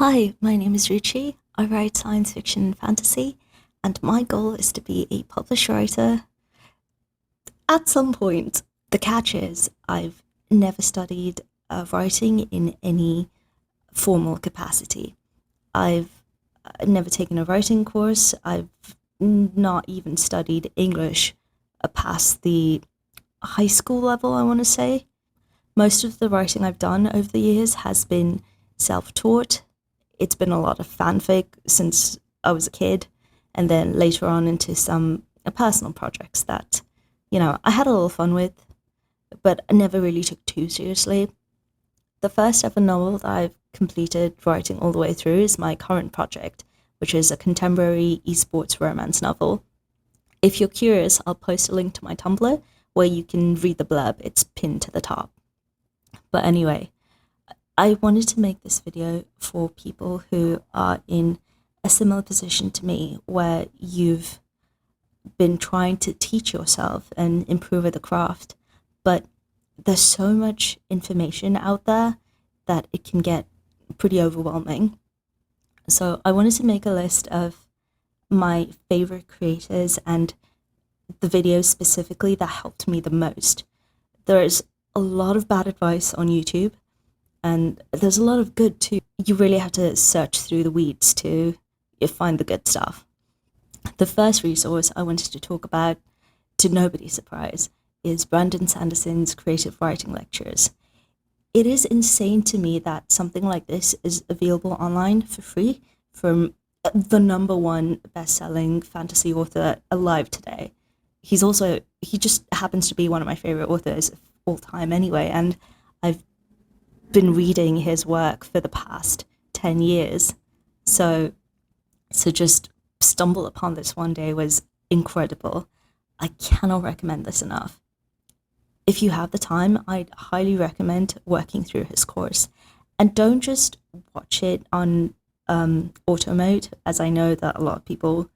Hi, my name is Ruchi. I write science fiction and fantasy, and my goal is to be a published writer at some point. The catch is, I've never studied writing in any formal capacity. I've never taken a writing course. I've not even studied English past the high school level, I want to say. Most of the writing I've done over the years has been self taught. It's been a lot of fanfic since I was a kid, and then later on into some personal projects that, I had a little fun with, but I never really took too seriously. The first ever novel that I've completed writing all the way through is my current project, which is a contemporary esports romance novel. If you're curious, I'll post a link to my Tumblr where you can read the blurb. It's pinned to the top. But anyway, I wanted to make this video for people who are in a similar position to me, where you've been trying to teach yourself and improve at the craft, but there's so much information out there that it can get pretty overwhelming. So I wanted to make a list of my favorite creators and the videos specifically that helped me the most. There's a lot of bad advice on YouTube, and there's a lot of good too. You really have to search through the weeds to find the good stuff. The first resource I wanted to talk about, to nobody's surprise, is Brandon Sanderson's creative writing lectures. It is insane to me that something like this is available online for free from the number one best-selling fantasy author alive today. He just happens to be one of my favorite authors of all time anyway, and I've been reading his work for the past 10 years. So just stumble upon this one day was incredible. I cannot recommend this enough. If you have the time, I'd highly recommend working through his course. And don't just watch it on auto mode, as I know that a lot of people,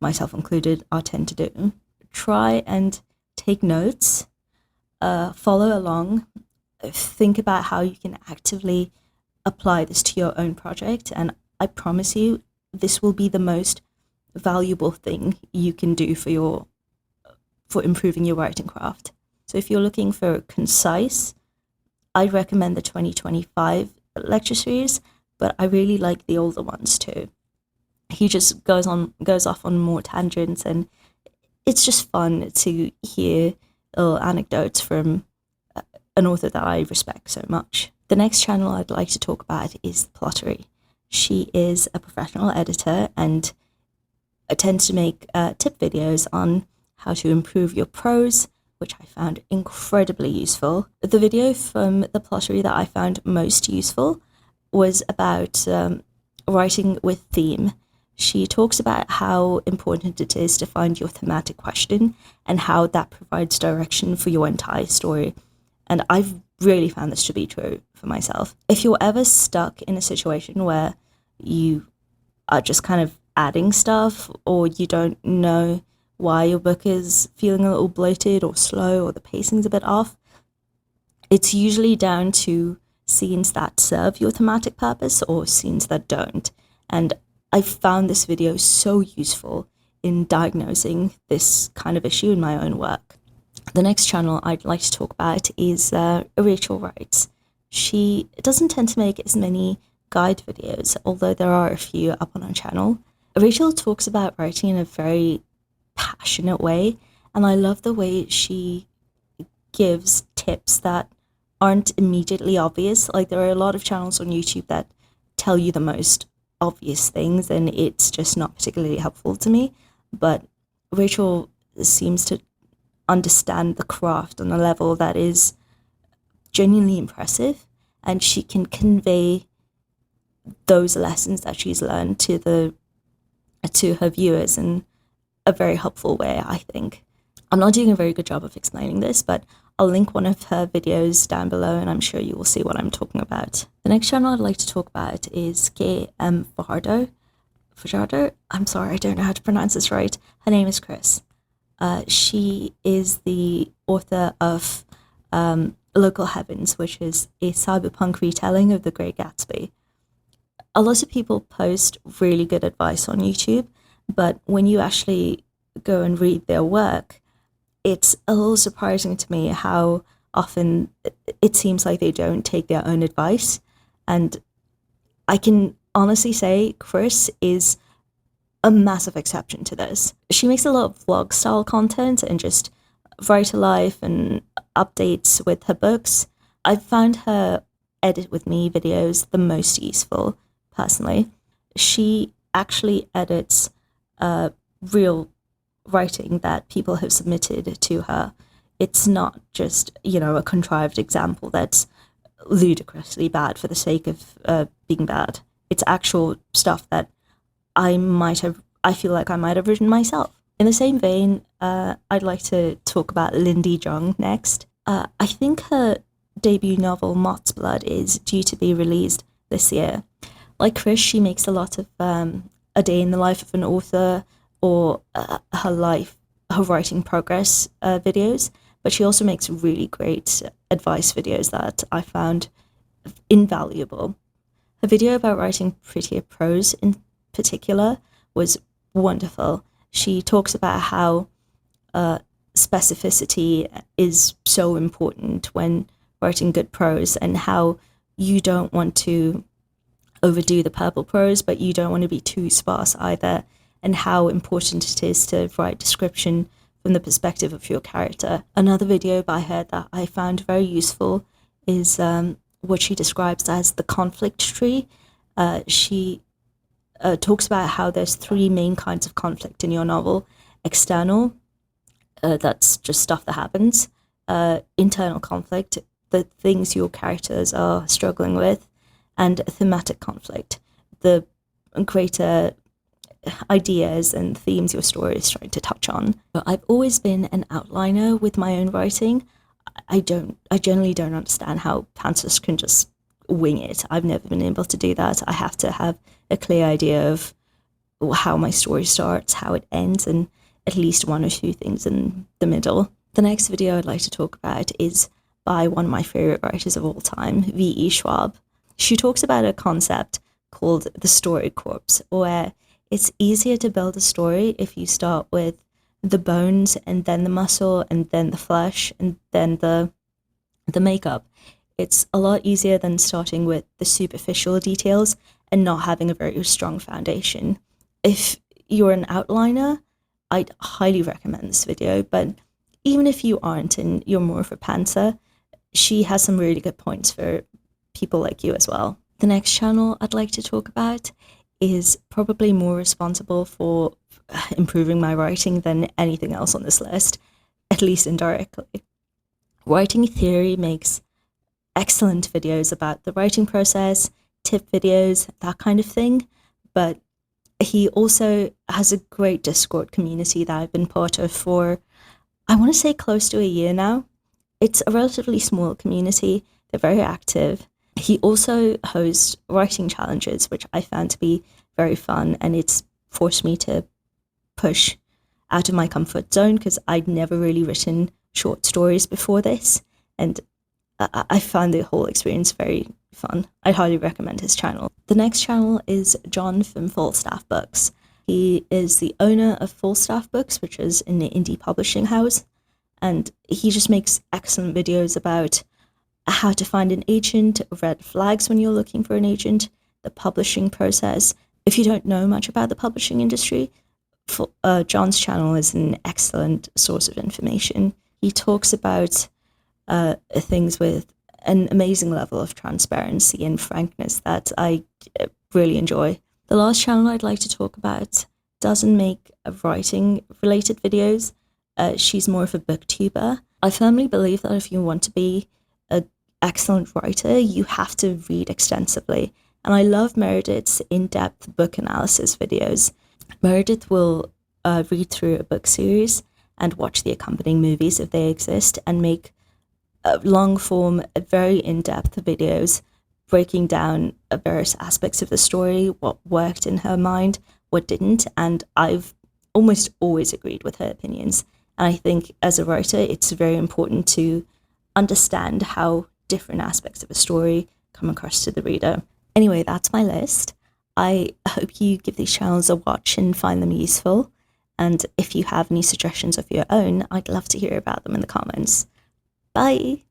myself included, tend to do. Try and take notes, follow along, think about how you can actively apply this to your own project, and I promise you this will be the most valuable thing you can do for improving your writing craft. So if you're looking for concise, I'd recommend the 2025 lecture series, but I really like the older ones too. He just goes off on more tangents, and it's just fun to hear little anecdotes from an author that I respect so much. The next channel I'd like to talk about is Plottery. She is a professional editor and tends to make tip videos on how to improve your prose, which I found incredibly useful. The video from the Plottery that I found most useful was about writing with theme. She talks about how important it is to find your thematic question and how that provides direction for your entire story. And I've really found this to be true for myself. If you're ever stuck in a situation where you are just kind of adding stuff, or you don't know why your book is feeling a little bloated or slow, or the pacing's a bit off, it's usually down to scenes that serve your thematic purpose or scenes that don't. And I found this video so useful in diagnosing this kind of issue in my own work. The next channel I'd like to talk about is Rachel Writes. She doesn't tend to make as many guide videos, although there are a few up on her channel. Rachel talks about writing in a very passionate way, and I love the way she gives tips that aren't immediately obvious. Like, there are a lot of channels on YouTube that tell you the most obvious things, and it's just not particularly helpful to me. But Rachel seems to understand the craft on a level that is genuinely impressive, and she can convey those lessons that she's learned to her viewers in a very helpful way, I think. I'm not doing a very good job of explaining this, but I'll link one of her videos down below, and I'm sure you will see what I'm talking about. The next channel I'd like to talk about is KM Fajardo. I'm sorry, I don't know how to pronounce this right. Her name is Chris. She is the author of Local Heavens, which is a cyberpunk retelling of The Great Gatsby. A lot of people post really good advice on YouTube, but when you actually go and read their work, it's a little surprising to me how often it seems like they don't take their own advice. And I can honestly say Chris is a massive exception to this. She makes a lot of vlog style content and just write a life and updates with her books. I found her edit with me videos the most useful, personally. She actually edits real writing that people have submitted to her. It's not just, a contrived example that's ludicrously bad for the sake of being bad. It's actual stuff that I feel like I might have written myself. In the same vein, I'd like to talk about Lindy Jung next. I think her debut novel, Moth's Blood, is due to be released this year. Like Chris, she makes a lot of a day in the life of an author or her writing progress videos, but she also makes really great advice videos that I found invaluable. Her video about writing prettier prose in particular was wonderful. She talks about how specificity is so important when writing good prose, and how you don't want to overdo the purple prose, but you don't want to be too sparse either, and how important it is to write description from the perspective of your character. Another video by her that I found very useful is what she describes as the conflict tree. She talks about how there's three main kinds of conflict in your novel: external, that's just stuff that happens; internal conflict, the things your characters are struggling with; and thematic conflict, the greater ideas and themes your story is trying to touch on. But I've always been an outliner with my own writing. I generally don't understand how pantsers can just wing it. I've never been able to do that. I have to have a clear idea of how my story starts, how it ends, and at least one or two things in the middle. The next video I'd like to talk about is by one of my favorite writers of all time, V.E. Schwab. She talks about a concept called the story corpse, where it's easier to build a story if you start with the bones and then the muscle and then the flesh and then the makeup. It's a lot easier than starting with the superficial details and not having a very strong foundation. If you're an outliner, I'd highly recommend this video, but even if you aren't and you're more of a pantser, she has some really good points for people like you as well. The next channel I'd like to talk about is probably more responsible for improving my writing than anything else on this list, at least indirectly. Writing Theory makes excellent videos about the writing process, tip videos, that kind of thing, but he also has a great Discord community that I've been part of for, I want to say, close to a year now. It's a relatively small community. They're very active. He also hosts writing challenges, which I found to be very fun, and it's forced me to push out of my comfort zone because I'd never really written short stories before this, and I found the whole experience very fun. I'd highly recommend his channel. The next channel is John from Falstaff Books. He is the owner of Falstaff Books, which is an indie publishing house, and he just makes excellent videos about how to find an agent, red flags when you're looking for an agent, the publishing process. If you don't know much about the publishing industry, John's channel is an excellent source of information. He talks about things with an amazing level of transparency and frankness that I really enjoy. The last channel I'd like to talk about doesn't make writing-related videos. She's more of a booktuber. I firmly believe that if you want to be an excellent writer, you have to read extensively. And I love Meredith's in-depth book analysis videos. Meredith will read through a book series and watch the accompanying movies if they exist, and make long-form, very in-depth videos breaking down various aspects of the story, what worked in her mind, what didn't, and I've almost always agreed with her opinions. And I think as a writer, it's very important to understand how different aspects of a story come across to the reader. Anyway, that's my list. I hope you give these channels a watch and find them useful. And if you have any suggestions of your own, I'd love to hear about them in the comments. Bye!